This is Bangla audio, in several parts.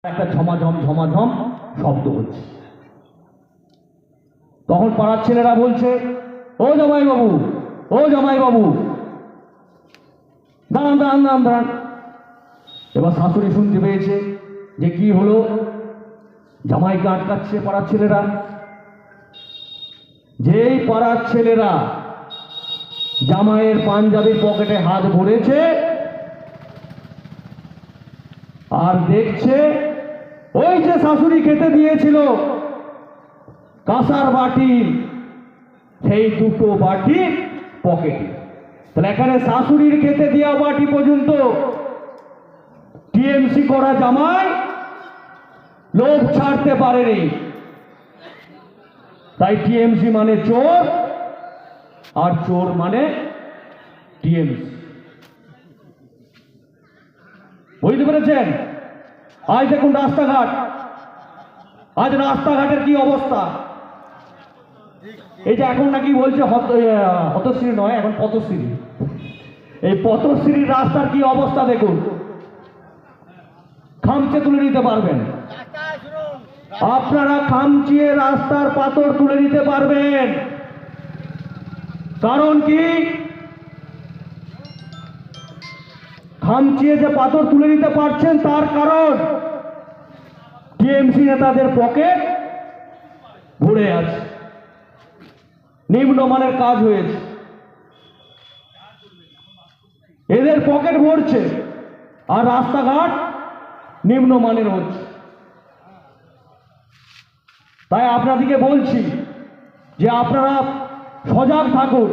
একটা ঝমাঝম ঝমাঝম শব্দ হচ্ছে। তখন পাড়ার ছেলেরা বলছে, ও জামাই বাবু, ও জামাই বাবু, দাঁড়ান দাঁড়ান দাঁড়ান দাঁড়ান। এবার শাশুড়ি শুনতে পেয়েছে যে কি হলো, জামাইকে আটকাচ্ছে পাড়ার ছেলেরা। যেই পাড়ার ছেলেরা জামাইয়ের পাঞ্জাবির পকেটে হাত ভরেছে আর দেখছে ওই যে শাশুড়ি খেতে দিয়েছিল কাঁসার বাটি, সেই দুটো বাটি পকেটে। তাহলে এখানে শাশুড়ির খেতে দেওয়া বাটি পর্যন্ত টিএমসি করা জামাই লোভ ছাড়তে পারেনি। তাই টিএমসি মানে চোর, আর চোর মানে টিএমসি। বুঝতে পেরেছেন? আজ দেখুন রাস্তাঘাট, আজ রাস্তাঘাটের কি অবস্থা। এই যে এখন নাকি বলছে হতশ্রী নয়, এখন পথশ্রী। এই পথশ্রীর রাস্তার কি অবস্থা দেখুন, খামচে তুলে নিতে পারবেন আপনারা, খামচিয়ে রাস্তার পাথর তুলে নিতে পারবেন। কারণ কি, খামচিয়ে যে পাথর তুলে নিতে পারছেন তার কারণ টিএমসি নেতাদের পকেট ভরে আছে, নিম্নমানের কাজ হয়েছে, এদের পকেট ভরছে আর রাস্তাঘাট নিম্নমানের হচ্ছে। তাই আপনাদেরকে বলছি যে আপনারা সজাগ থাকুন।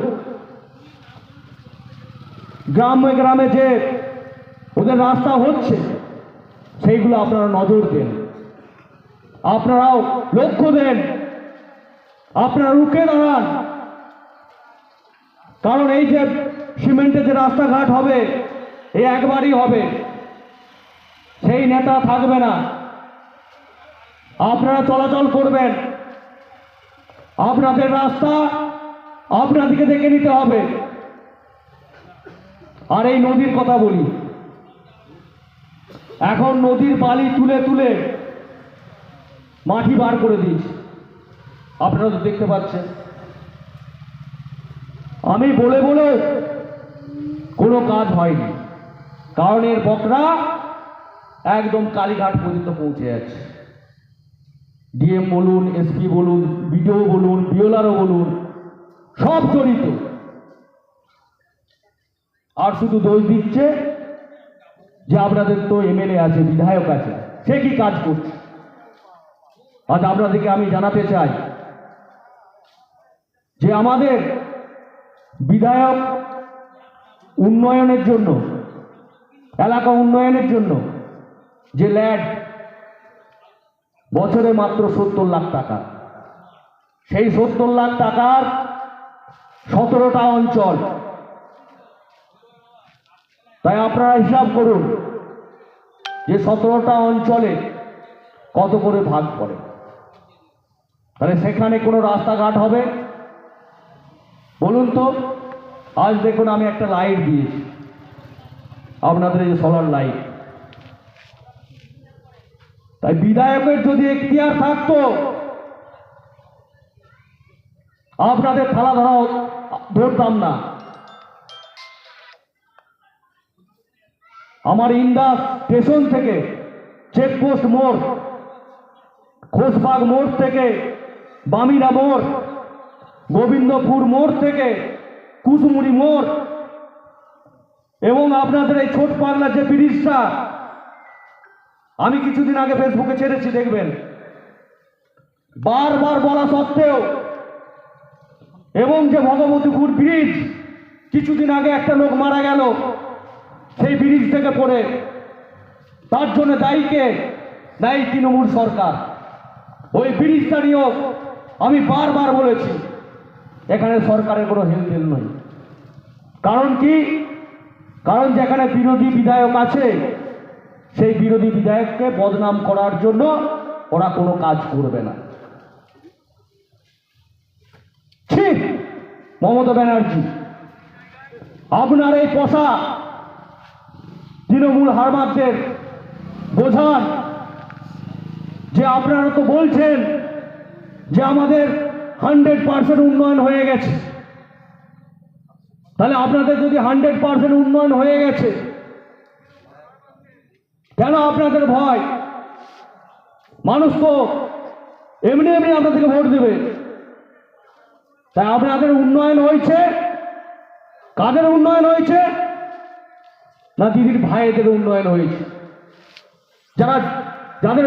গ্রামে গ্রামে যে ওদের রাস্তা হচ্ছে সেইগুলো আপনারা নজর দেন, আপনারাও লক্ষ্য দেন, আপনারা রুখে দাঁড়ান। কারণ এই যে সিমেন্টের যে রাস্তাঘাট হবে, এই একবারই হবে, সেই নেতা থাকবে না। আপনারা চলাচল করবেন, আপনাদের রাস্তা আপনাদেরকে দেখে নিতে হবে। আর এই নদীর কথা বলি, এখন নদীর বালি তুলে তুলে মাটি বার করে দিয়েছে, আপনারা তো দেখতে পাচ্ছেন। আমি বলে বলে কোনো কাজ হয়নি, কারণ এর বকরা একদম কালীঘাট পর্যন্ত পৌঁছে যাচ্ছে। ডিএম বলুন, এসপি বলুন, বিডিও বলুন, বিওলারও বলুন, সব জড়িত। আর শুধু দোষ দিচ্ছে যে আপনাদের তো এমএলএ আছে, বিধায়ক আছে, সে কি কাজ করছে। আজ আপনাদেরকে আমি জানাতে চাই যে আমাদের বিধায়ক উন্নয়নের জন্য, এলাকা উন্নয়নের জন্য যে ল্যাড বছরে মাত্র 70 লাখ টাকা, সেই 70 লাখ টাকার 17টা অঞ্চল। তাই আপনারা হিসাব করুন যে 17টা অঞ্চলে কত করে ভাগ পড়ে। তাহলে সেখানে কোনো রাস্তাঘাট হবে বলুন তো? আজ দেখুন আমি একটা লাইট দিয়েছি, আপনাদের এই সোলার লাইট। তাই বিধায়কের যদি এখতিয়ার থাকতো, আপনাদের থালা ধরাও ধরতাম না। আমার ইন্দাস স্টেশন থেকে চেকপোস্ট মোড়, খোসবাগ মোড় থেকে বামিরা মোড়, গোবিন্দপুর মোড় থেকে কুসমুড়ি মোড়, এবং আপনাদের এই ছোট পাগলা যে ব্রিজটা আমি কিছুদিন আগে ফেসবুকে ছেড়েছি, দেখবেন। বারবার বলা সত্ত্বেও, এবং যে ভগবতীপুর ব্রিজ কিছুদিন আগে একটা লোক মারা গেল সেই ব্রিজ থেকে পড়ে, তার জন্য দায়ী কে? দায়ী তৃণমূল সরকার। ওই ব্রিজটা নিয়েও আমি বারবার বলেছি এখানে সরকারের কোনো হেলদোল নয়। কারণ কি? কারণ যেখানে বিরোধী বিধায়ক আছে, সেই বিরোধী বিধায়ককে বদনাম করার জন্য ওরা কোনো কাজ করবে না। ঠিক মমতা ব্যানার্জি, আপনার এই পোষা তৃণমূল হারমাদদের বোঝান যে আপনারা তো বলছেন যে আমাদের 100% উন্নয়ন হয়ে গেছে, তাহলে আপনাদের যদি 100% উন্নয়ন হয়ে গেছে, কেন আপনাদের ভয়? মানুষ তো এমনি এমনি আপনাদেরকে ভোট দেবে। তাই আপনাদের উন্নয়ন হয়েছে, কাদের উন্নয়ন হয়েছে? না দিদির ভাইদের উন্নয়ন হয়েছে, যাদের